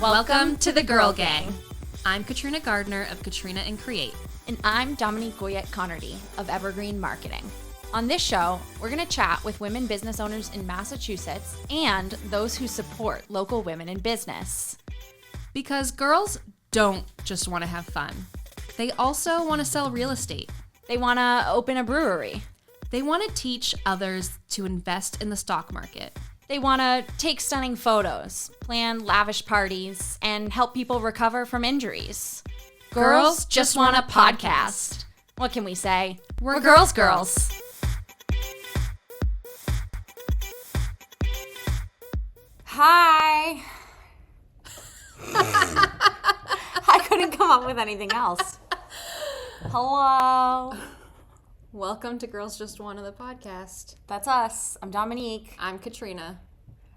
Welcome to the Girl Gang. I'm Katrina Gardner of Katrina and Create. And I'm Dominique Goyette-Connerty of Evergreen Marketing. On this show, we're going to chat with women business owners in Massachusetts and those who support local women in business. Because girls don't just want to have fun. They also want to sell real estate. They want to open a brewery. They want to teach others to invest in the stock market. They want to take stunning photos, plan lavish parties, and help people recover from injuries. Girls just want a podcast. What can we say? We're girls. Hi. I couldn't come up with anything else. Hello. Welcome to Girls Just Want the podcast. That's us. I'm Dominique. I'm Katrina,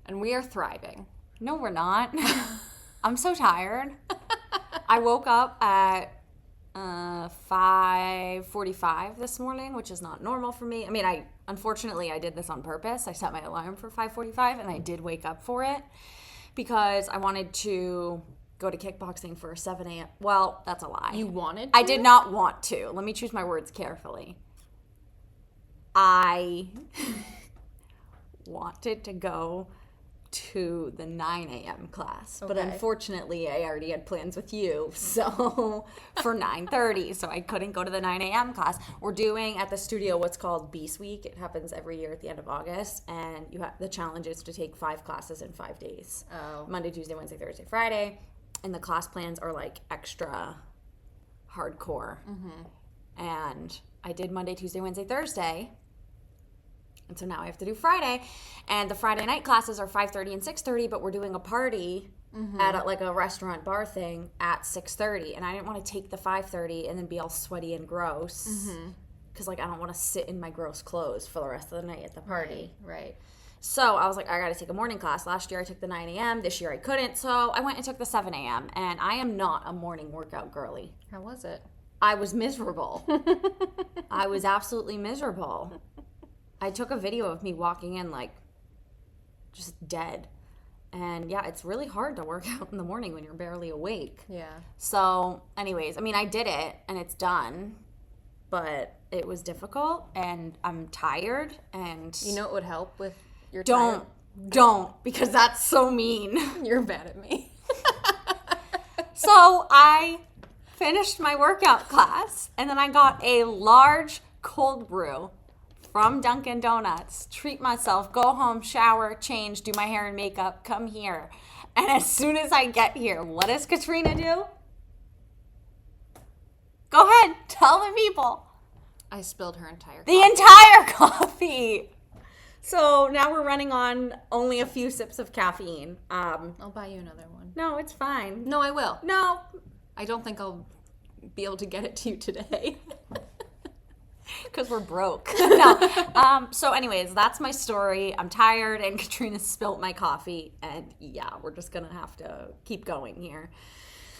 and we are thriving. No, we're not. I'm so tired. I woke up at 5:45 this morning, which is not normal for me. I mean, unfortunately I did this on purpose. I set my alarm for 5:45, and I did wake up for it because I wanted to go to kickboxing for 7 a.m. Well, that's a lie. You wanted to? I did not want to. Let me choose my words carefully. I wanted to go to the 9 a.m. class, but unfortunately I already had plans with you, so for 9:30, so I couldn't go to the 9 a.m. class. We're doing at the studio what's called Beast Week. It happens every year at the end of August, and the challenge is to take 5 classes in 5 days. Monday, Tuesday, Wednesday, Thursday, Friday, and the class plans are like extra hardcore. And I did Monday, Tuesday, Wednesday, Thursday. And so now I have to do Friday. And the Friday night classes are 5:30 and 6:30, but we're doing a party at a restaurant bar thing at 6:30. And I didn't want to take the 5:30 and then be all sweaty and gross. Because I don't want to sit in my gross clothes for the rest of the night at the party. Right. So I was like, I got to take a morning class. Last year I took the 9 a.m. This year I couldn't. So I went and took the 7 a.m. And I am not a morning workout girly. How was it? I was miserable. I was absolutely miserable. I took a video of me walking in just dead. And yeah, it's really hard to work out in the morning when you're barely awake. Yeah. So anyways, I did it and it's done, but it was difficult and I'm tired and... You know what would help with your Don't, because that's so mean. You're bad at me. So I finished my workout class and then I got a large cold brew from Dunkin' Donuts, treat myself, go home, shower, change, do my hair and makeup, come here. And as soon as I get here, what does Katrina do? Go ahead, tell the people. I spilled her entire coffee. The entire coffee. So now we're running on only a few sips of caffeine. I'll buy you another one. No, it's fine. No, I will. No. I don't think be able to get it to you today. Because we're broke. No. So anyways, that's my story. I'm tired and Katrina spilt my coffee. And yeah, we're just going to have to keep going here.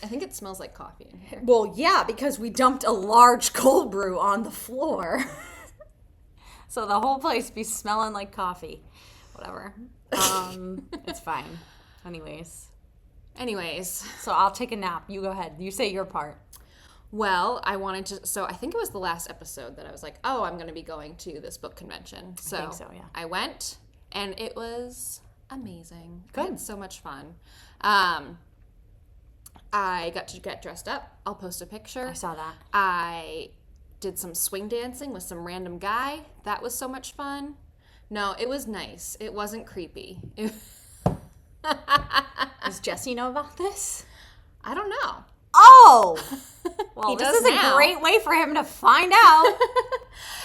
I think it smells like coffee in here. Well, yeah, because we dumped a large cold brew on the floor. So the whole place be smelling like coffee. Whatever. It's fine. Anyways. So I'll take a nap. You go ahead. You say your part. Well, I think it was the last episode that I was like, oh, I'm going to be going to this book convention. I think so, yeah. I went, and it was amazing. Good. I had so much fun. I got to get dressed up. I'll post a picture. I saw that. I did some swing dancing with some random guy. That was so much fun. No, it was nice. It wasn't creepy. Does Jesse know about this? I don't know. Oh! Well, this is a great way for him to find out.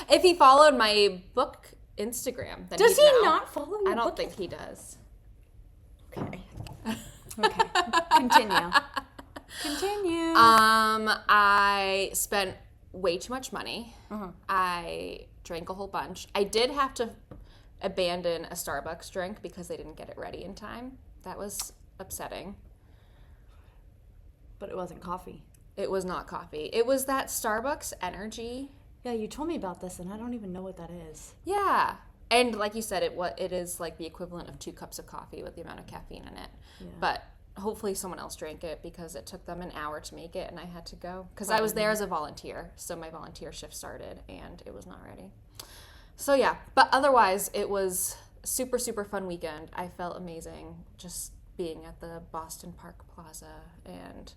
If he followed my book Instagram, then does he not follow your I don't book? think he does. Okay. Continue. I spent way too much money. I drank a whole bunch. I did have to abandon a Starbucks drink because they didn't get it ready in time. That was upsetting. But it wasn't coffee. It was not coffee. It was that Starbucks energy. Yeah, you told me about this, and I don't even know what that is. Yeah. And like you said, it is like the equivalent of 2 cups of coffee with the amount of caffeine in it. Yeah. But hopefully someone else drank it because it took them an hour to make it and I had to go. Because I was there as a volunteer. So my volunteer shift started and it was not ready. So yeah, but otherwise it was super, super fun weekend. I felt amazing just being at the Boston Park Plaza and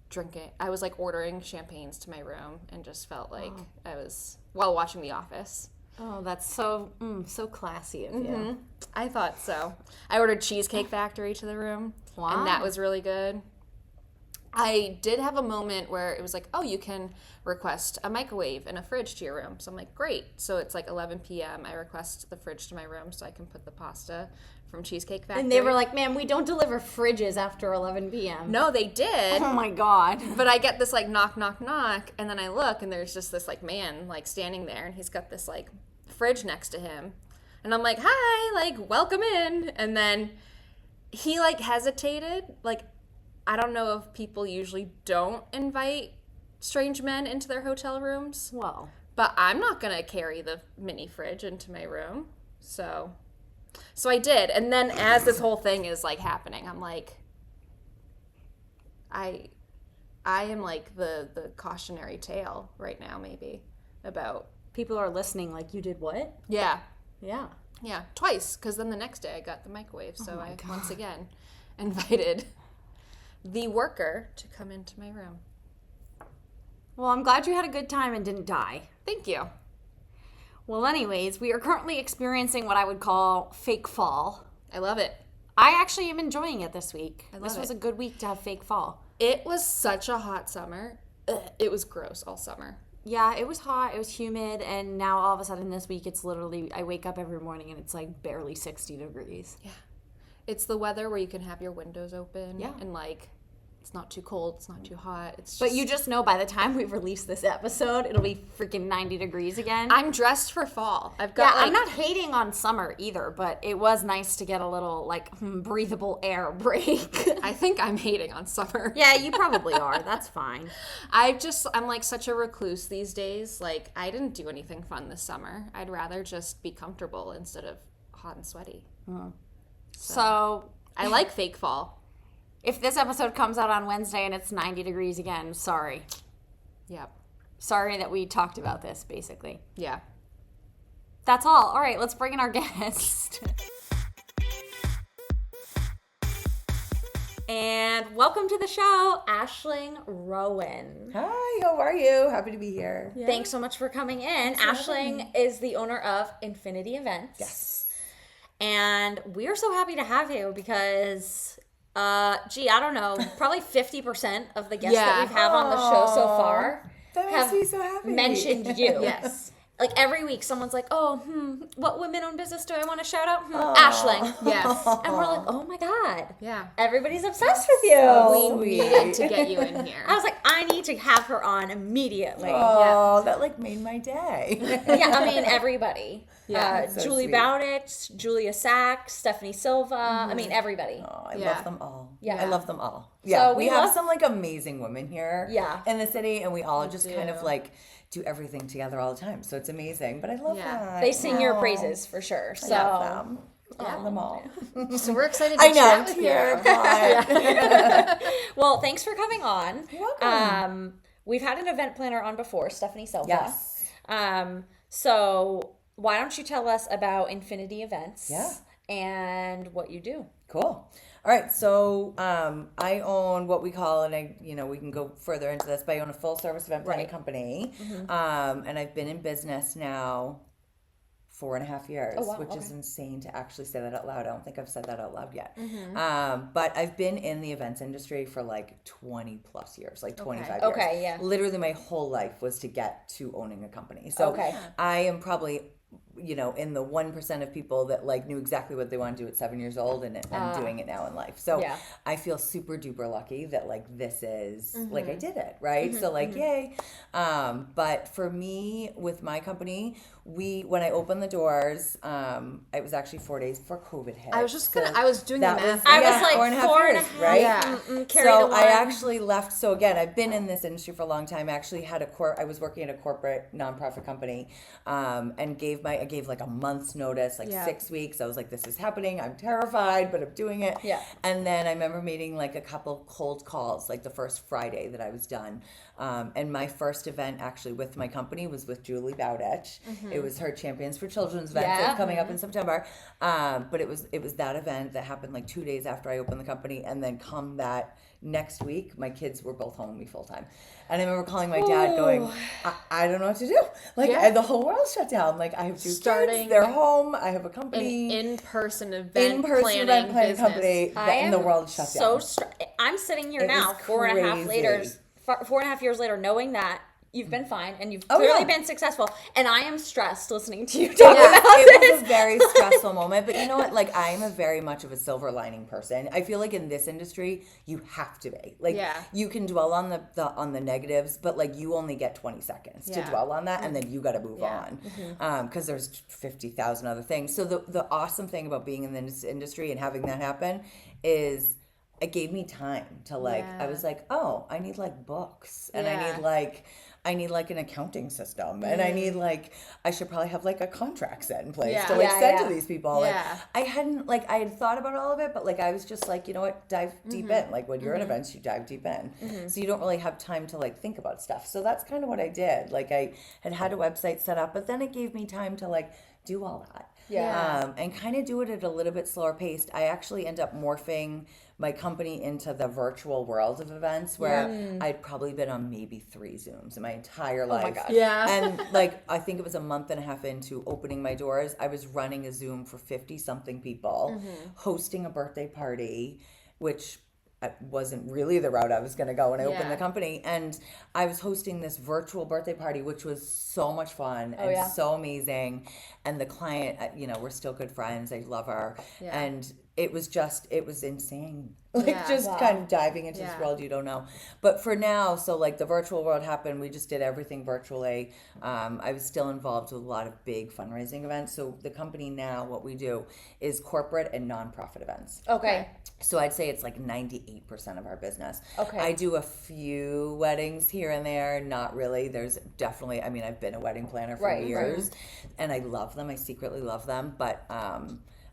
drinking. I was like ordering champagnes to my room and just felt like I was, while watching The Office. Oh, that's so classy of you. I thought so. I ordered Cheesecake Factory to the room. Wow. And that was really good. I did have a moment where it was like, oh, you can request a microwave and a fridge to your room. So I'm like, great. So it's like 11 p.m. I request the fridge to my room so I can put the pasta from Cheesecake Factory. And they were like, "Ma'am, we don't deliver fridges after 11 p.m." No, they did. Oh my God. But I get this like knock, knock, knock. And then I look and there's just this like man like standing there and he's got this like fridge next to him. And I'm like, hi, like, welcome in. And then he like hesitated. Like, I don't know if people usually don't invite strange men into their hotel rooms. Whoa. But I'm not going to carry the mini fridge into my room. So I did. And then as this whole thing is like happening, I'm like, I am like the cautionary tale right now, maybe, about. People are listening like, you did what? Yeah. Yeah. Yeah, twice. Because then the next day I got the microwave. So I once again invited the worker to come into my room. Well, I'm glad you had a good time and didn't die. Thank you. Well, anyways, we are currently experiencing what I would call fake fall. I love it. I actually am enjoying it this week. I love This was it. a good week to have fake fall. It was such a hot summer. It was gross all summer. Yeah, it was hot, it was humid, and now all of a sudden this week it's literally, I wake up every morning and it's like barely 60 degrees. Yeah. It's the weather where you can have your windows open. Yeah. And like, it's not too cold, it's not too hot. It's just, But you just know by the time we release this episode, it'll be freaking 90 degrees again. I'm dressed for fall. I've got I'm not hating on summer either, but it was nice to get a little like breathable air break. I think I'm hating on summer. Yeah, you probably are. That's fine. I'm like such a recluse these days. Like, I didn't do anything fun this summer. I'd rather just be comfortable instead of hot and sweaty. So I like fake fall. if this episode comes out on Wednesday and it's 90 degrees again, sorry. Yep. Sorry that we talked about this, basically. Yeah. That's all. All right, let's bring in our guest. And welcome to the show, Ashling Rowen. Hi, how are you? Happy to be here. Yeah. Thanks so much for coming in. Ashling is the owner of Infinity Events. Yes. And we are so happy to have you because, I don't know, probably 50% of the guests that we've had on the show so far That makes me so happy. mentioned you. Yes. Like every week, someone's like, "Oh, what women-owned business do I want to shout out?" Ashling. Yes. And we're like, "Oh my God, Yeah. everybody's obsessed with you." We needed to get you in here. I was like, "I need to have her on immediately." Oh, that like made my day. Yeah, I mean everybody. Yeah, that's so Julie sweet. Bowditch, Julia Sachs, Stephanie Silva. I mean everybody. Oh, I Yeah. love them all. Yeah. I love them all. Yeah, So we we have love- some like amazing women here Yeah. in the city, and we all just kind of do. like do everything together all the time. So it's amazing. But I love Yeah. that. They sing your Aw. praises for sure. I So love them. I love them all. So we're excited to I know, chat I'm with here, you. but well, thanks for coming on. You're welcome. We've had an event planner on before, Stephanie Silva. Yes. So why don't you tell us about Infinity Events? Yeah. And what you do? Cool. All right, so I own what we call, and we can go further into this, but I own a full service event planning Right. company, Mm-hmm. and I've been in business now 4.5 years, Oh, wow, which is okay. insane to actually say that out loud. I don't think I've said that out loud yet. Mm-hmm. But I've been in the events industry for like 20 plus years, like 25 years. Okay, yeah. Literally my whole life was to get to owning a company. So Okay. I am probably in the 1% of people that like knew exactly what they want to do at 7 years old and doing it now in life. So Yeah. I feel super duper lucky that like this is Mm-hmm. like I did it, right? So like yay. But for me with my company, when I opened the doors, it was actually 4 days before COVID hit. I was just gonna. So I was doing the that math. I was like 4.5 years, right? Yeah. Carry So the I one. actually left. So again, I've been in this industry for a long time. I actually had I was working at a corporate nonprofit company, and gave gave like a month's notice, like Yeah. 6 weeks. I was like, this is happening. I'm terrified, but I'm doing it. Yeah. And then I remember meeting like a couple cold calls, like the first Friday that I was done. And my first event actually with my company was with Julie Bowditch. It was her Champions for Children's event. So it's coming up in September. But it was that event that happened like 2 days after I opened the company. And then come that next week, my kids were both home with me full time. And I remember calling my dad going, I don't know what to do. Like the whole world shut down. Like I have two kids, they're home, I have a company. An in-person event planning business. company and the world shut down. I'm sitting here It now, was 4.5 years later, knowing that you've been fine and you've clearly been successful, and I am stressed listening to you talk about it was a very stressful moment, but you know what, like I'm a very much of a silver lining person. I feel like in this industry you have to be like you can dwell on the negatives, but like you only get 20 seconds to dwell on that, and then you got to move on because there's 50,000 other things. So the awesome thing about being in this industry and having that happen is it gave me time to like I was like, oh, I need like books, and I need like an accounting system, and I should probably have like a contract set in place to like send to these people. Like I had thought about all of it, but like I was just like, you know what, dive deep in. Like when you're at events, you dive deep in. So you don't really have time to like think about stuff. So that's kind of what I did. Like I had a website set up, but then it gave me time to like do all that. And kind of do it at a little bit slower pace. I actually end up morphing my company into the virtual world of events where I'd probably been on maybe 3 Zooms in my entire life. Oh my God. Yeah. And like, I think it was a month and a half into opening my doors, I was running a Zoom for 50 something people, hosting a birthday party, which wasn't really the route I was going to go when I opened the company. And I was hosting this virtual birthday party, which was so much fun and so amazing. And the client, we're still good friends. I love her. And it was insane. Kind of diving into this world you don't know. But for now, so like the virtual world happened, we just did everything virtually. I was still involved with a lot of big fundraising events. So the company now, what we do is corporate and nonprofit events. Okay. So I'd say it's like 98% of our business. Okay. I do a few weddings here and there, not really. There's definitely, I've been a wedding planner for years, and I love them. I secretly love them, but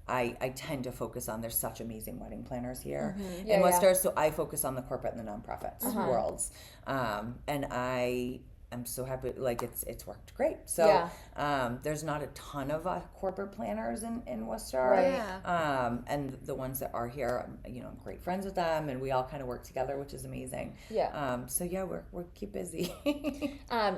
I tend to focus on, there's such amazing wedding planners here in Worcester, so I focus on the corporate and the nonprofits worlds. And I'm so happy, like it's worked great. So there's not a ton of corporate planners in Worcester. And the ones that are here, I'm great friends with them, and we all kind of work together, which is amazing. We keep busy.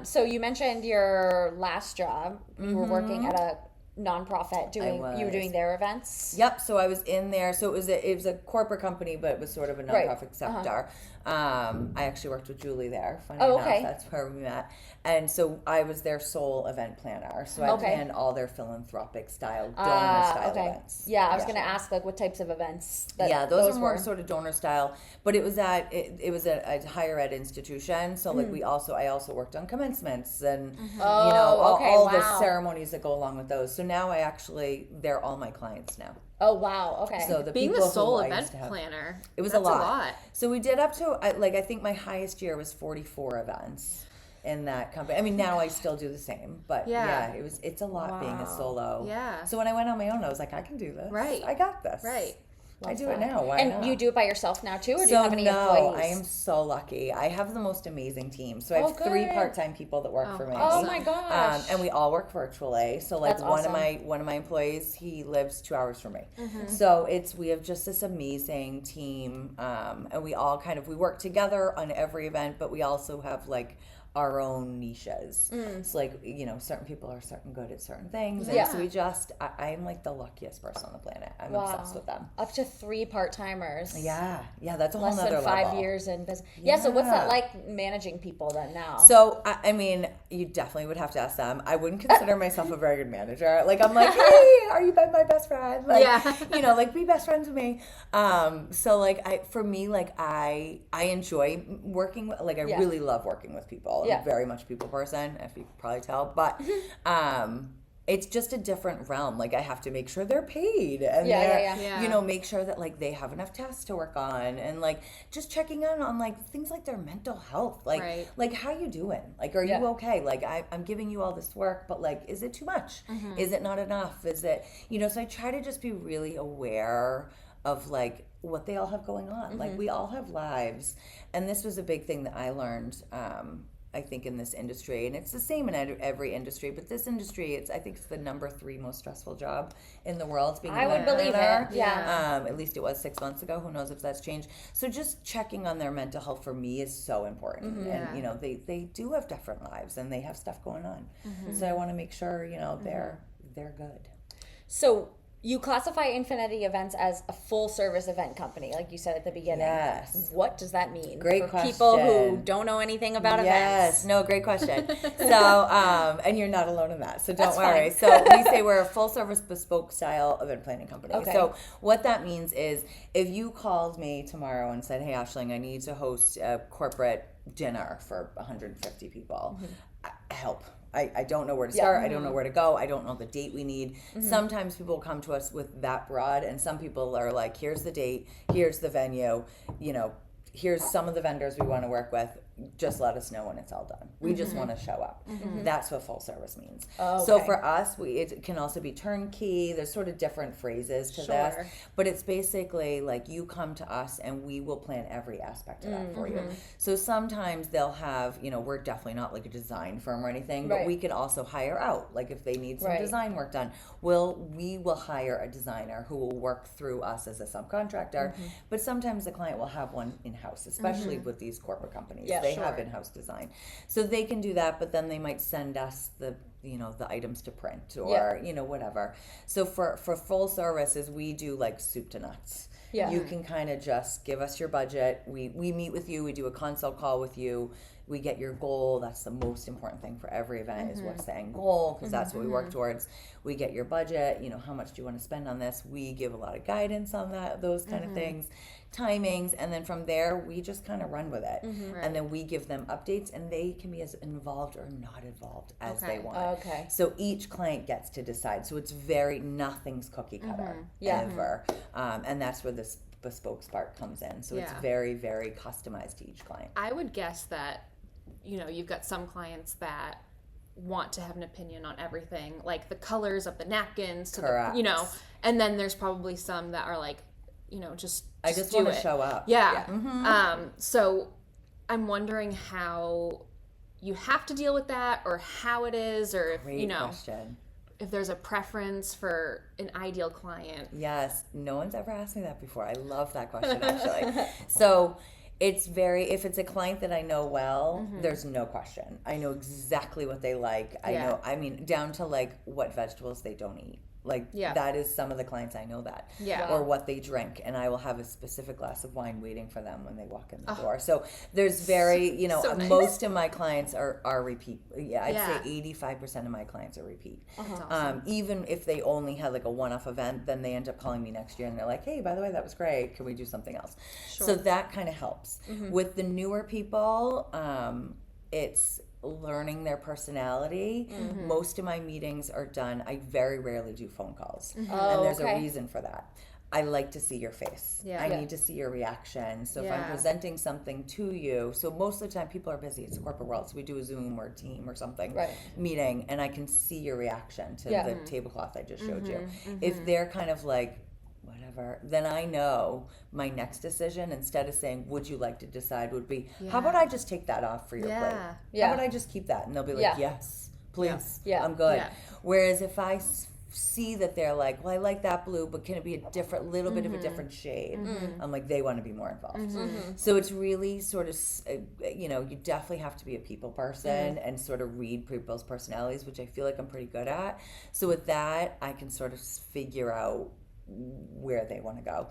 So you mentioned your last job, you were working at a nonprofit you were doing their events. So I was in there. So it was a corporate company, but it was sort of a nonprofit sector. I actually worked with Julie there. Funny enough, that's where we met. And so I was their sole event planner. So I planned all their philanthropic style, donor style events. I was going to ask like what types of events. Those are more sort of donor style. But it was it was a higher ed institution. So like I also worked on commencements and all the ceremonies that go along with those. So now they're all my clients now. Oh, wow. Okay. So being the sole event planner, it was a lot. So we did up to, I think my highest year was 44 events in that company. Now I still do the same, but it's a lot being a solo. Yeah. So when I went on my own, I was like, I can do this. Right. I got this. Right. I do it now. Why not? And you do it by yourself now too, or do you have any employees? I am so lucky. I have the most amazing team. So I have 3 part-time people that work for me. Oh my gosh! And we all work virtually. So like That's awesome. one of my employees, he lives 2 hours from me. So we have just this amazing team, and we all we work together on every event, but we also have like our own niches. So like, certain people are good at certain things. And so we I'm like the luckiest person on the planet. I'm obsessed with them. Up to 3 part-timers. Yeah, that's a whole Less nother than 5 level. years in business. So what's that like managing people then now? So, you definitely would have to ask them. I wouldn't consider myself a very good manager. Like, I'm like, hey, are you my best friend? Like, be best friends with me. So like, I enjoy working with, I really love working with people. I'm very much a people person, if you can probably tell. But it's just a different realm. Like I have to make sure they're paid and Yeah. you know, make sure that like they have enough tasks to work on, and like just checking in on like things like their mental health. Like like how you doing? Like are you okay? Like I'm giving you all this work, but like is it too much? Is it not enough? Is it, you know, so I try to just be really aware of like what they all have going on. Like we all have lives, and this was a big thing that I learned I think in this industry, and it's the same in every industry, but this industry, I think it's the number 3 most stressful job in the world. Being I would believe it. Yeah. At least it was 6 months ago. Who knows if that's changed? So just checking on their mental health for me is so important. And you know, they do have different lives and they have stuff going on. So I want to make sure, you know, they're good. So you classify Infinity Events as a full-service event company, like you said at the beginning. Yes. What does that mean? Great for question. People who don't know anything about events. Yes. No, great question. So, and you're not alone in that, so don't worry. So we say we're a full-service bespoke style event planning company. Okay. So what that means is if you called me tomorrow and said, hey, Ashling, I need to host a corporate dinner for 150 people, I help. I don't know where to start. I don't know where to go. I don't know the date we need. Sometimes people come to us with that broad, and some people are like, here's the date, here's the venue, you know, here's some of the vendors we want to work with. Just let us know when it's all done. We just want to show up. That's what full service means. Okay. So for us, it can also be turnkey. There's sort of different phrases to this, but it's basically like you come to us and we will plan every aspect of that for you. So sometimes they'll have, you know, we're definitely not like a design firm or anything, but we can also hire out. Like if they need some design work done, we will hire a designer who will work through us as a subcontractor. But sometimes the client will have one in-house, especially with these corporate companies. They have in-house design, so they can do that, but then they might send us the, you know, the items to print or you know, whatever. So for full services, we do like soup to nuts. You can kind of just give us your budget. We meet with you. We do a consult call with you. We get your goal. That's the most important thing for every event is what's the end goal, because that's what we work towards. We get your budget. You know, how much do you want to spend on this? We give a lot of guidance on that, those kind of things, timings, and then from there we just kind of run with it. And then we give them updates, and they can be as involved or not involved as they want. So each client gets to decide. So it's nothing's cookie cutter ever, and that's where this bespoke spark comes in. So it's very, very customized to each client. I would guess that, you know, you've got some clients that want to have an opinion on everything, like the colors of the napkins to the, you know, and then there's probably some that are like, you know, I just want to show up. So I'm wondering how you have to deal with that, or how it is, or if, you know, if there's a preference for an ideal client. Yes, no one's ever asked me that before. I love that question, actually. So it's if it's a client that I know well, there's no question. I know exactly what they like. I know, I mean, down to like what vegetables they don't eat. Like that is some of the clients I know that. Or what they drink, and I will have a specific glass of wine waiting for them when they walk in the door. So there's you know, so nice. Most of my clients are repeat. I'd say 85% of my clients are repeat. Awesome. Even if they only had like a one-off event, then they end up calling me next year and they're like, hey, by the way, that was great. Can we do something else? So that kind of helps. With the newer people, it's learning their personality. Most of my meetings are done. I very rarely do phone calls. And there's a reason for that. I like to see your face. I need to see your reaction. So if I'm presenting something to you, so most of the time people are busy. It's a corporate world. So we do a Zoom or a Team or something meeting, and I can see your reaction to the tablecloth I just showed you. If they're kind of like, whatever, then I know my next decision, instead of saying, would you like to decide, would be, how about I just take that off for your plate? How about I just keep that? And they'll be like, yes, please, I'm good. Whereas if I see that they're like, well, I like that blue, but can it be a little bit of a different shade? I'm like, they want to be more involved. So it's really sort of, you know, you definitely have to be a people person and sort of read people's personalities, which I feel like I'm pretty good at. So with that, I can sort of figure out where they want to go.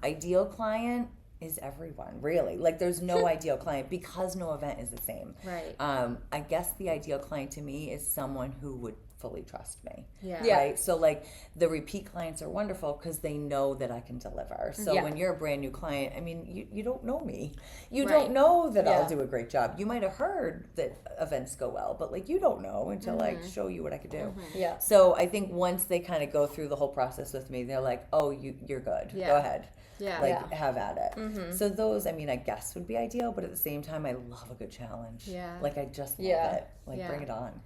Ideal client is everyone, really. Like there's no ideal client, because no event is the same. I guess the ideal client to me is someone who would fully trust me. Yeah. Right? So like the repeat clients are wonderful because they know that I can deliver. So when you're a brand new client, I mean, you don't know me. You don't know that I'll do a great job. You might have heard that events go well, but like you don't know until I show you what I could do. Yeah. So I think once they kind of go through the whole process with me, they're like, oh, you're good. Go ahead. Have at it. So those, I mean, I guess would be ideal, but at the same time, I love a good challenge. Like I just love it. Like bring it on.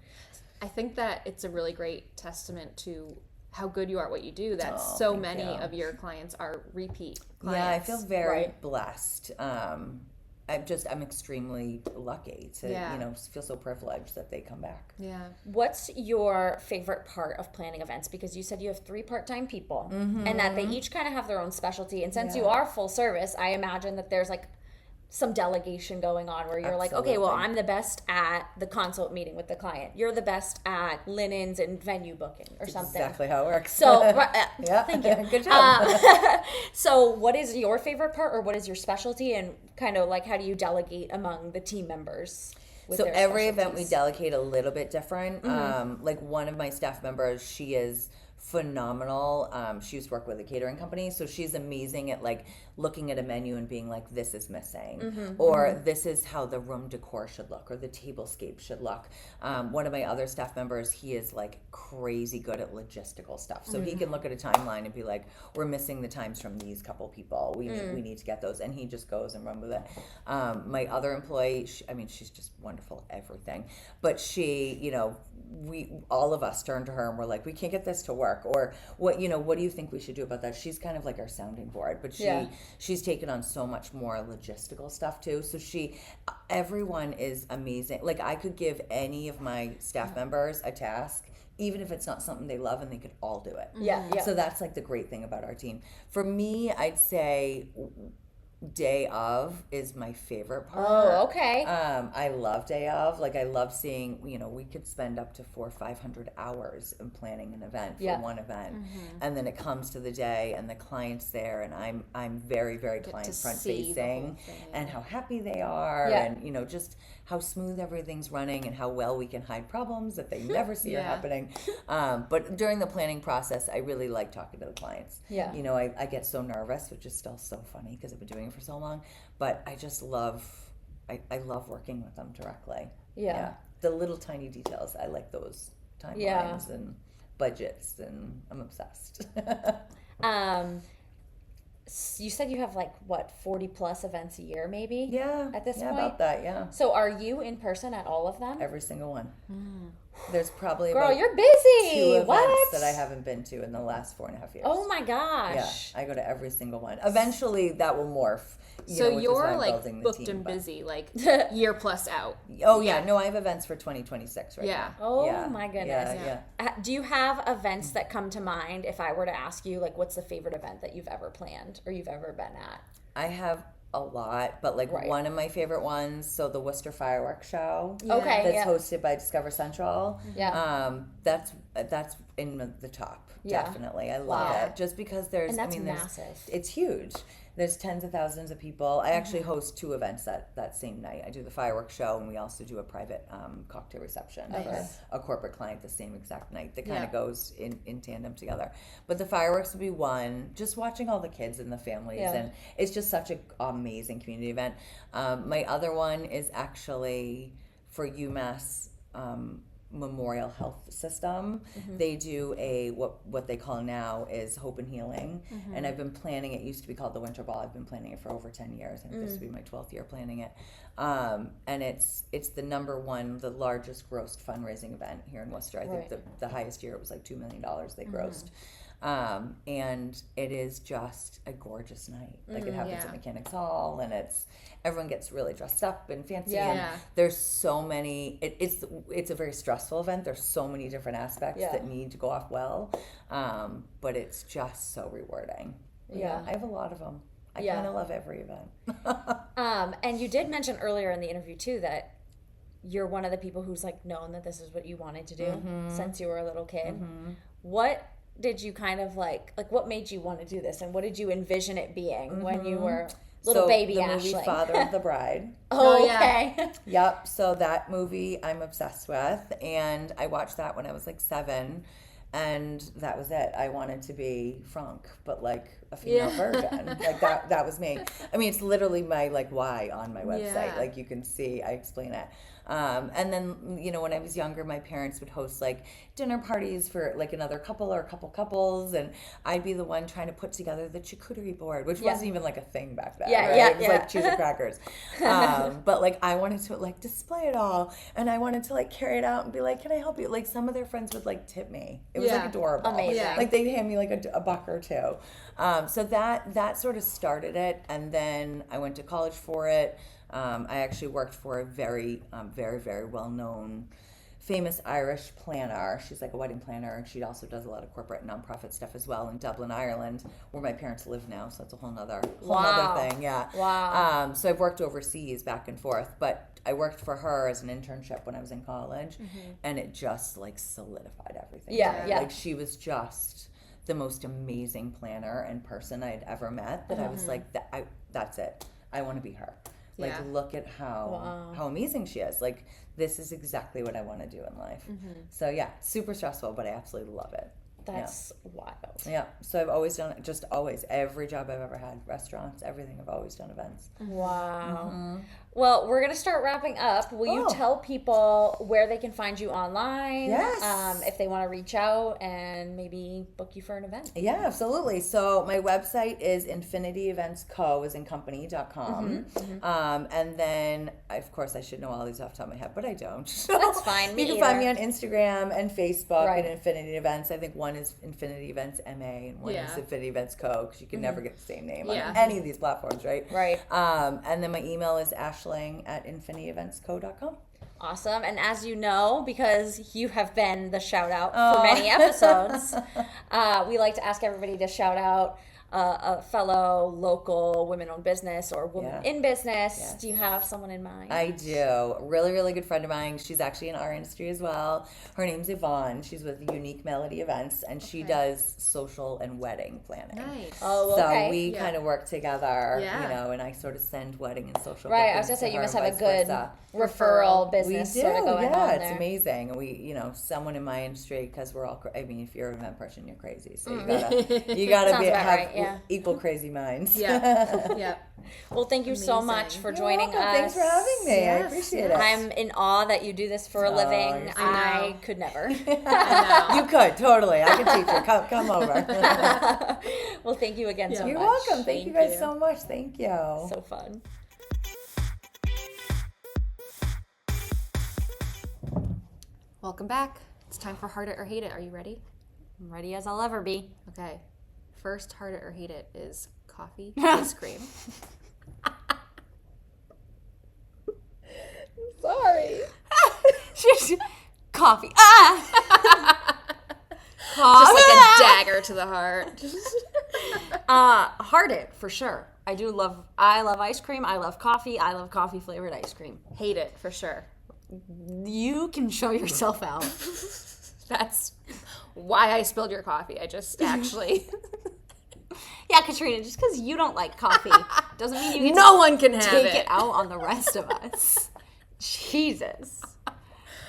I think that it's a really great testament to how good you are at what you do, that so many of your clients are repeat clients. Yeah, I feel very blessed. I'm extremely lucky to, feel so privileged that they come back. Yeah. What's your favorite part of planning events? Because you said you have 3 part-time people and that they each kind of have their own specialty. And since you are full service, I imagine that there's like some delegation going on where you're like, okay, well, I'm the best at the consult meeting with the client. You're the best at linens and venue booking or something. Exactly how it works. So, thank you. Good job. So what is your favorite part, or what is your specialty, and kind of like how do you delegate among the team members? So every event we delegate a little bit different. Like one of my staff members, she is phenomenal. She used to work with a catering company, so she's amazing at like looking at a menu and being like, this is missing, or this is how the room decor should look, or the tablescape should look. One of my other staff members, he is like crazy good at logistical stuff, so he can look at a timeline and be like, we're missing the times from these couple people, we need to get those, and he just goes and run with it. My other employee, she's just wonderful at everything, but she, we all of us turned to her and we're like, we can't get this to work, or what do you think we should do about that? She's kind of like our sounding board, but she's taken on so much more logistical stuff too. So everyone is amazing. Like I could give any of my staff members a task, even if it's not something they love, and they could all do it. So that's like the great thing about our team. For me, I'd say day of is my favorite part. Oh, okay. I love day of. Like I love seeing, we could spend up to 400 or 500 hours in planning an event for one event, and then it comes to the day and the client's there, and I'm very, very client front facing, and how happy they are, and just how smooth everything's running, and how well we can hide problems that they never see are happening. But during the planning process, I really like talking to the clients. I get so nervous, which is still so funny because I've been doing it for so long, but I just love working with them directly. The little tiny details, I like those timelines and budgets, and I'm obsessed. You said you have 40 plus events a year, maybe? At this point? About that, So are you in person at all of them? Every single one. There's probably Girl, about you're busy. 2 events What? that I haven't been to in the last 4.5 years. Oh my gosh. I go to every single one. Eventually that will morph. So you're booked and busy, year plus out. Oh yeah, no, I have events for 2026 right now. Oh my goodness. Do you have events that come to mind if I were to ask you, what's the favorite event that you've ever planned or you've ever been at? I have a lot, but one of my favorite ones, so the Worcester Fireworks Show. That's hosted by Discover Central. That's in the top. Definitely. I love it. Just because there's massive. It's huge. There's tens of thousands of people. I actually host 2 events that same night. I do the fireworks show, and we also do a private cocktail reception for a corporate client the same exact night. That kind of goes in tandem together. But the fireworks would be one. Just watching all the kids and the families, and it's just such an amazing community event. My other one is actually for UMass Memorial Health System. They do what they call now is Hope and Healing, and I've been planning it. Used to be called the Winter Ball. I've been planning it for over 10 years. I think this will be my 12th year planning it, and it's the number one, the largest grossed fundraising event here in Worcester. I think the highest year it was $2 million they grossed. And it is just a gorgeous night. It happens at Mechanics Hall, and everyone gets really dressed up and fancy. And there's so many. It's a very stressful event. There's so many different aspects that need to go off well, but it's just so rewarding. I have a lot of them. I kind of love every event. And you did mention earlier in the interview too that you're one of the people who's known that this is what you wanted to do since you were a little kid. What did you kind of what made you want to do this, and what did you envision it being when you were Little baby the Ashling. movie Father of the Bride. Oh, okay. Yep. So that movie I'm obsessed with, and I watched that when I was like 7, and that was it. I wanted to be Franck, but like a female version. Like that was me. I mean, it's literally my like why on my website. Yeah. Like you can see, I explain it. And then, you know, when I was younger, my parents would host like dinner parties for like another couple or a couple couples, and I'd be the one trying to put together the charcuterie board, which wasn't even like a thing back then. Right? It was like cheese and crackers. But like I wanted to like display it all, and I wanted to like carry it out and be like, can I help you? Like some of their friends would like tip me. It was like adorable. Amazing. Yeah. Like they'd hand me like a buck or two. So that sort of started it, and then I went to college for it. I actually worked for a very, very well-known, famous Irish planner. She's like a wedding planner, and she also does a lot of corporate and nonprofit stuff as well in Dublin, Ireland, where my parents live now. So that's a whole nother thing. Yeah. Wow. So I've worked overseas back and forth, but I worked for her as an internship when I was in college, and it just like solidified everything. Yeah. Like she was just the most amazing planner and person I'd ever met. That I was like, that's it. I want to be her. Like, look at how amazing she is. Like, this is exactly what I want to do in life. So, yeah, super stressful, but I absolutely love it. That's wild. Yeah. So I've always done it, just always. Every job I've ever had, restaurants, everything, I've always done events. Wow. Well, we're going to start wrapping up. Will you tell people where they can find you online? Yes. If they want to reach out and maybe book you for an event. Yeah, absolutely. So my website is infinityeventsco, as in company.com. And then, of course, I should know all these off the top of my head, but I don't. So That's fine. You can find me on Instagram and Facebook at Infinity Events. I think one is Infinity Events MA and one is Infinity Events Co, because you can never get the same name on any of these platforms, right? Right. And then my email is ashling@infinityeventsco.com. Awesome. And as you know, because you have been the shout out for many episodes, we like to ask everybody to shout out a fellow local women-owned business or woman in business. Yes. Do you have someone in mind? I do. A really, really good friend of mine. She's actually in our industry as well. Her name's Yvonne. She's with Unique Melody Events, and she does social and wedding planning. Nice. Oh, okay. So we kind of work together, you know, and I sort of send wedding and social Right. I was going to say, you must have a good referral business sort of going on there. It's amazing. And we, you know, someone in my industry, because we're all, I mean, if you're an event person, you're crazy. So you gotta have equal crazy minds. Yeah. Well, thank you so much for joining us. Thanks for having me. Yes. I appreciate it. I'm in awe that you do this for a living. I could never. You could, totally. I can teach you. Come over. Well, thank you again so much. You're welcome. Thank you guys so much. Thank you. So fun. Welcome back. It's time for Heart It or Hate It. Are you ready? I'm ready as I'll ever be. Okay. First Heart It or Hate It is coffee ice cream. Sorry. Coffee. Just like a dagger to the heart. Heart It for sure. I love ice cream. I love coffee. I love coffee flavored ice cream. Hate it for sure. You can show yourself out. That's why I spilled your coffee. I just actually. Yeah, Katrina, just because you don't like coffee doesn't mean you no one can have take it out on the rest of us. Jesus.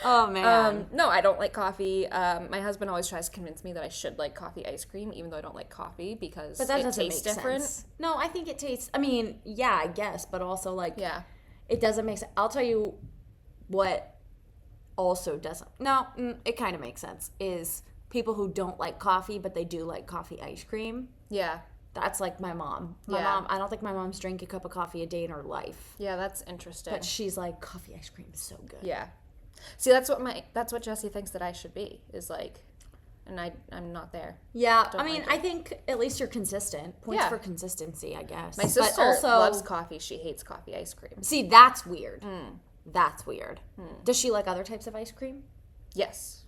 Oh, man. No, I don't like coffee. My husband always tries to convince me that I should like coffee ice cream, even though I don't like coffee, because but that it tastes different. Sense. No, I think it tastes, I mean, yeah, I guess, but also like, yeah, it doesn't make sense. I'll tell you what also doesn't. No, it kind of makes sense, is people who don't like coffee, but they do like coffee ice cream. Yeah. That's like my mom. My mom, I don't think my mom's drank a cup of coffee a day in her life. Yeah, that's interesting. But she's like, coffee ice cream is so good. Yeah. See, that's what Jesse thinks that I should be, is like, and I'm not there. Yeah, I mean, I think at least you're consistent. Points for consistency, I guess. My sister also loves coffee. She hates coffee ice cream. See, that's weird. That's weird. Does she like other types of ice cream? Yes.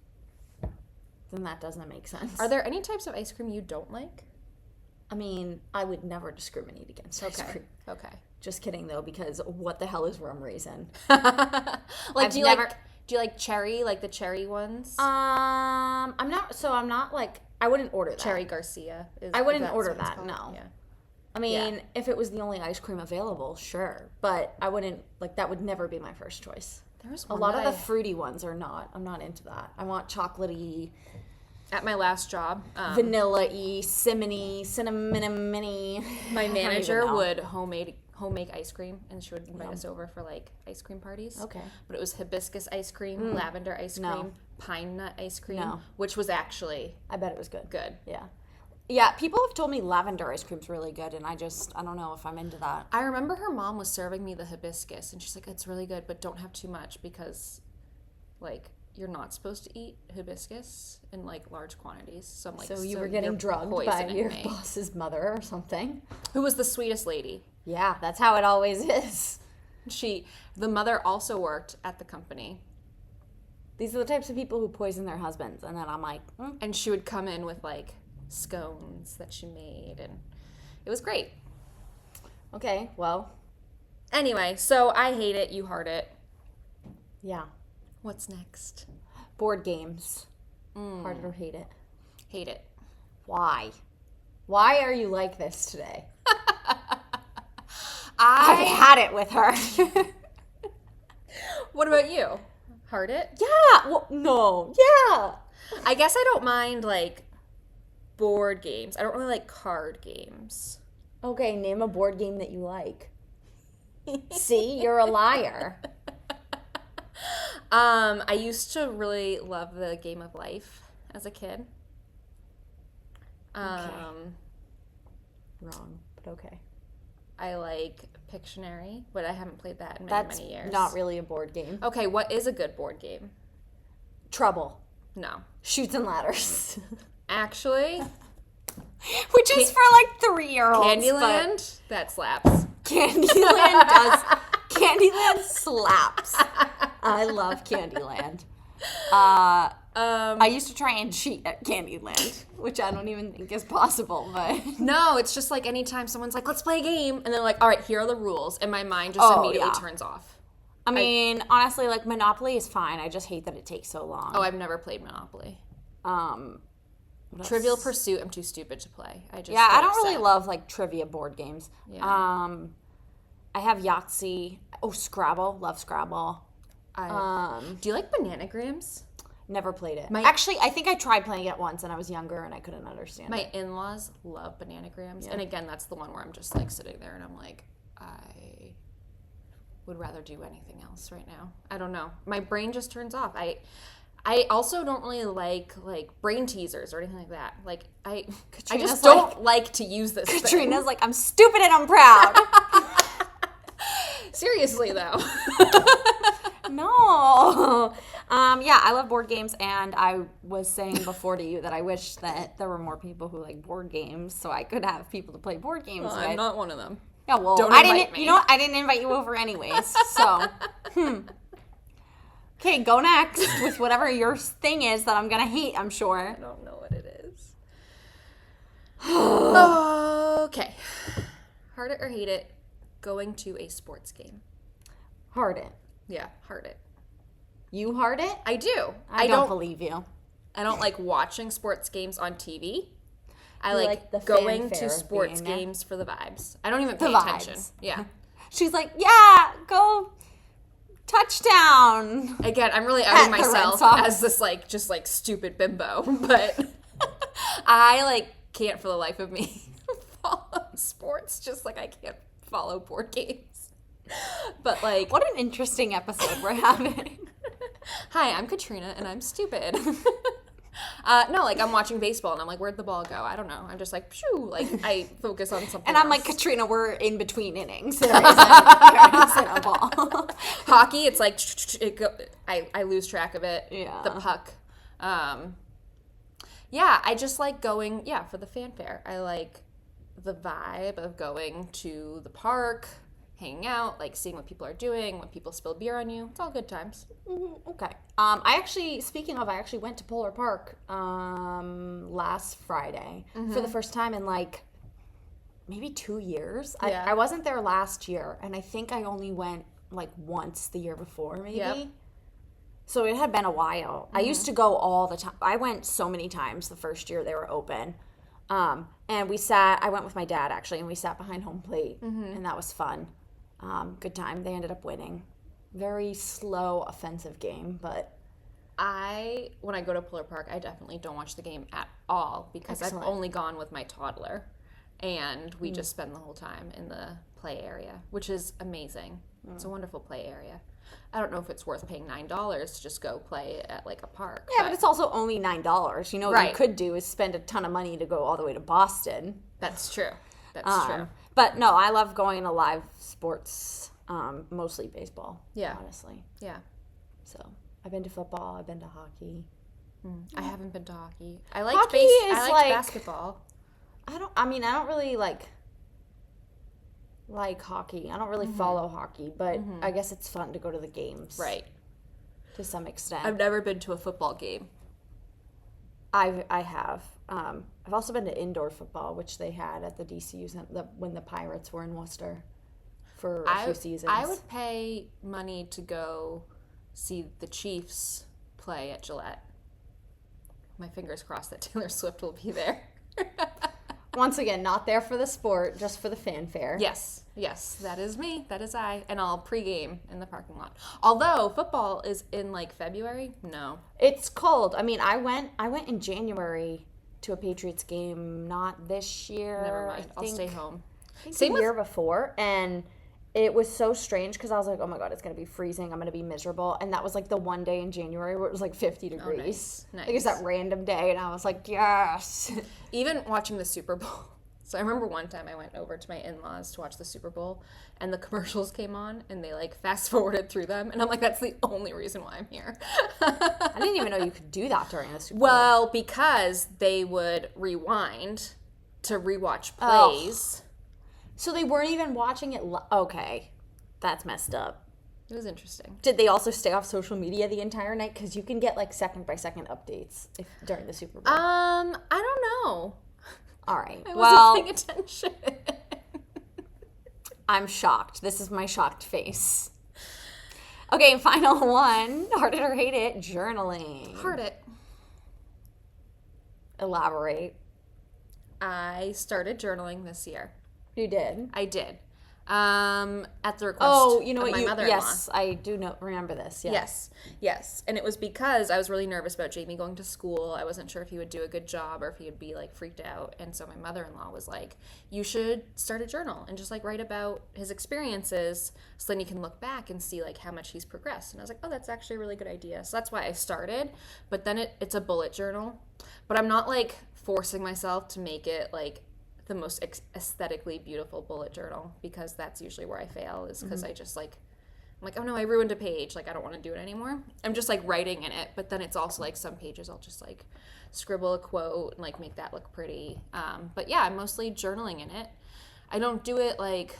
Then that doesn't make sense. Are there any types of ice cream you don't like? I mean, I would never discriminate against ice cream. Okay. Just kidding, though, because what the hell is rum raisin? Like, do you like cherry, like the cherry ones? I'm not like, I wouldn't order that. Cherry Garcia. I wouldn't order that, no. Yeah. I mean, if it was the only ice cream available, sure. But I wouldn't, like, that would never be my first choice. There's a lot of the fruity ones are not. I'm not into that. I want chocolatey. At my last job. Vanilla-y, cinnamon-y. My manager would homemade ice cream, and she would invite us over for, like, ice cream parties. Okay. But it was hibiscus ice cream, lavender ice cream, pine nut ice cream, which was actually... I bet it was good. Good. Yeah. Yeah, people have told me lavender ice cream's really good, and I don't know if I'm into that. I remember her mom was serving me the hibiscus, and she's like, it's really good, but don't have too much because, like, you're not supposed to eat hibiscus in, like, large quantities. So I'm like, so you were getting drugged by your boss's mother or something? Who was the sweetest lady. Yeah, that's how it always is. The mother also worked at the company. These are the types of people who poison their husbands, and then I'm like, And she would come in with, like, scones that she made, and it was great. Okay, well. Anyway, so I hate it, you heart it. Yeah. What's next? Board games. Heart it or hate it? Hate it. Why? Why are you like this today? I've had it with her. What about you? Heart it? Yeah. Well, no. Yeah. I guess I don't mind, like, board games. I don't really like card games. Okay, name a board game that you like. See, you're a liar. I used to really love the Game of Life as a kid. Wrong, but okay. I like Pictionary, but I haven't played that in many years. That's not really a board game. Okay, what is a good board game? Trouble. No. Shoots and Ladders. Actually. Which is for, like, 3-year-olds. Candyland? That slaps. Candyland slaps. I love Candyland. I used to try and cheat at Candyland, which I don't even think is possible, but... No, it's just like anytime someone's like, let's play a game, and they're like, all right, here are the rules, and my mind just immediately turns off. I mean, honestly, like, Monopoly is fine. I just hate that it takes so long. Oh, I've never played Monopoly. Trivial Pursuit, I'm too stupid to play. I don't really love, like, trivia board games. Yeah. I have Yahtzee. Oh, Scrabble. Love Scrabble. Do you like Bananagrams? Never played it. Actually, I think I tried playing it once, and I was younger, and I couldn't understand it. My in-laws love Bananagrams. Yeah. And again, that's the one where I'm just, like, sitting there, and I'm like, I would rather do anything else right now. I don't know. My brain just turns off. I also don't really like brain teasers or anything like that. Like, I just don't like to use this Katrina's like, I'm stupid and I'm proud. Seriously, though. No. Yeah, I love board games, and I was saying before to you that I wish that there were more people who like board games so I could have people to play board games with. I'm not one of them. Yeah, well, don't invite me. You know what? I didn't invite you over anyways, so. Okay, go next with whatever your thing is that I'm going to hate, I'm sure. I don't know what it is. Okay. Heart it or hate it, going to a sports game. Heart it. Yeah, heart it. You heart it? I do. I don't believe you. I don't like watching sports games on TV. I like the going to sports games for the vibes. I don't even pay attention. Yeah. She's like, yeah, go touchdown. Again, I'm really outing myself as this just stupid bimbo, but I can't for the life of me follow sports just like I can't follow board games. But what an interesting episode we're having. Hi, I'm Katrina and I'm stupid. No, I'm watching baseball and I'm like, where'd the ball go? I don't know. I'm just like, phew. I focus on something and I'm else. Like, Katrina, we're in between innings. There isn't a ball. Hockey, it's I lose track of it. Yeah. The puck. Yeah, I just like going, for the fanfare. I like the vibe of going to the park, hanging out, seeing what people are doing, when people spill beer on you. It's all good times. Mm-hmm. Okay. I actually went to Polar Park last Friday for the first time in maybe 2 years. Yeah. I wasn't there last year, and I think I only went once the year before, maybe. Yep. So it had been a while. I used to go all the time. I went so many times the first year they were open. And I went with my dad actually, and we sat behind home plate, and that was fun. Good time. They ended up winning. Very slow, offensive game, but when I go to Puller Park, I definitely don't watch the game at all because I've only gone with my toddler, and we just spend the whole time in the play area, which is amazing. It's a wonderful play area. I don't know if it's worth paying $9 to just go play at like a park. Yeah, but it's also only $9. You know what you could do is spend a ton of money to go all the way to Boston. That's true. That's true. But no, I love going to live sports, mostly baseball. Yeah. Honestly. Yeah. So I've been to football. I've been to hockey. I haven't been to hockey. I like hockey I like basketball. I don't really like hockey. I don't really follow hockey, but I guess it's fun to go to the games. Right. To some extent. I've never been to a football game. I have. I've also been to indoor football, which they had at the DCUs when the Pirates were in Worcester for a few seasons. I would pay money to go see the Chiefs play at Gillette. My fingers crossed that Taylor Swift will be there. Once again, not there for the sport, just for the fanfare. Yes, that is me. That is I. And I'll pregame in the parking lot. Although football is in like February. No, it's cold. I mean, I went in January to a Patriots game. Not this year. Never mind. I'll stay home. Same the year before, and it was so strange because I was like, oh my God, it's going to be freezing. I'm going to be miserable. And that was like the one day in January where it was like 50 degrees. Oh, nice. Like it's that random day. And I was like, yes. Even watching the Super Bowl. So I remember one time I went over to my in-laws to watch the Super Bowl and the commercials came on and they like fast forwarded through them. And I'm like, that's the only reason why I'm here. I didn't even know you could do that during the Super Bowl. Well, because they would rewind to rewatch plays. So they weren't even watching it. Okay. That's messed up. It was interesting. Did they also stay off social media the entire night? Because you can get like second by second updates during the Super Bowl. I don't know. All right. I wasn't paying attention. I'm shocked. This is my shocked face. Okay, final one. Heart it or hate it, journaling. Heart it. Elaborate. I started journaling this year. You did? I did. At the request of my mother-in-law. Yes, I do remember this. Yeah. Yes. And it was because I was really nervous about Jamie going to school. I wasn't sure if he would do a good job or if he would be like freaked out. And so my mother-in-law was like, you should start a journal and just like write about his experiences so then you can look back and see like how much he's progressed. And I was like, oh, that's actually a really good idea. So that's why I started. But then it's a bullet journal. But I'm not like forcing myself to make it like the most aesthetically beautiful bullet journal because that's usually where I fail is because I just like I'm like, oh no, I ruined a page, like I don't want to do it anymore. I'm just like writing in it, but then it's also like some pages I'll just like scribble a quote and like make that look pretty. But yeah, I'm mostly journaling in it. I don't do it like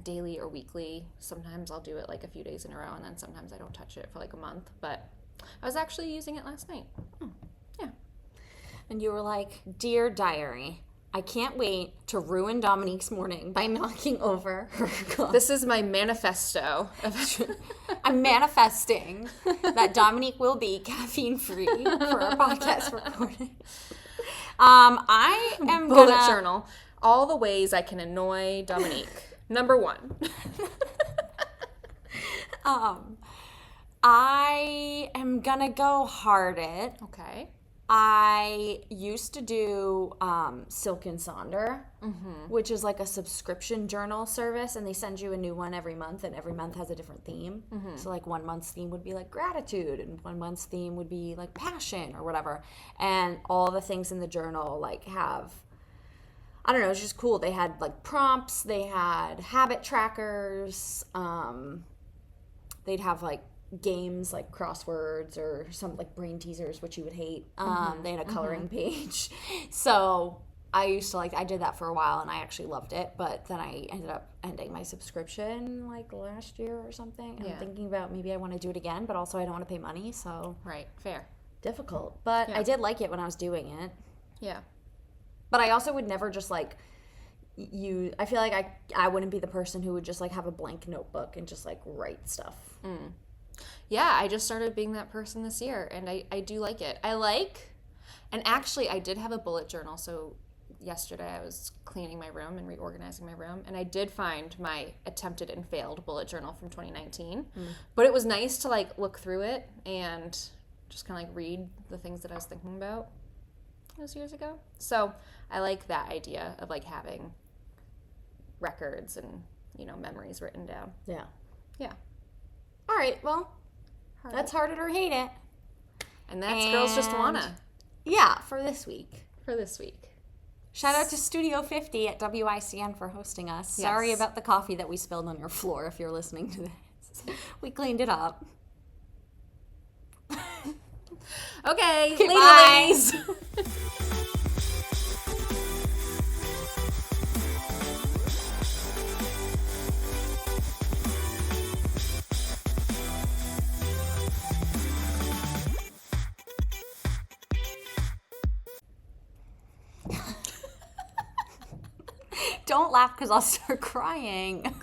daily or weekly. Sometimes I'll do it like a few days in a row and then sometimes I don't touch it for like a month, but I was actually using it last night. Yeah. And you were like, Dear Diary, I can't wait to ruin Dominique's morning by knocking over her coffee. This is my manifesto. I'm manifesting that Dominique will be caffeine-free for our podcast recording. I am Bullet journal. All the ways I can annoy Dominique. Number 1. I am gonna go hard it. Okay. I used to do Silk and Sonder, which is like a subscription journal service, and they send you a new one every month, and every month has a different theme. So like 1 month's theme would be like gratitude, and 1 month's theme would be like passion or whatever. And all the things in the journal like have, I don't know, it's just cool. They had like prompts, they had habit trackers, they'd have like games like crosswords or some like brain teasers, which you would hate. They had a coloring page. So I did that for a while and I actually loved it, but then I ended up ending my subscription like last year or something. And I'm thinking about maybe I want to do it again, but also I don't want to pay money, so right, fair. Difficult. But I did like it when I was doing it. Yeah. But I also would never just like I feel like I wouldn't be the person who would just like have a blank notebook and just like write stuff. Yeah, I just started being that person this year, and I do like it. And actually, I did have a bullet journal, so yesterday I was cleaning my room and reorganizing my room, and I did find my attempted and failed bullet journal from 2019. But it was nice to like look through it and just kind of like read the things that I was thinking about those years ago. So I like that idea of like having records and, you know, memories written down. Yeah. Yeah. All right. Well, that's Heart It or Hate It. And that's Girls Just Wanna. Yeah, for this week. Shout out to Studio 50 at WICN for hosting us. Yes. Sorry about the coffee that we spilled on your floor if you're listening to this. We cleaned it up. Okay, later, ladies. Don't laugh because I'll start crying.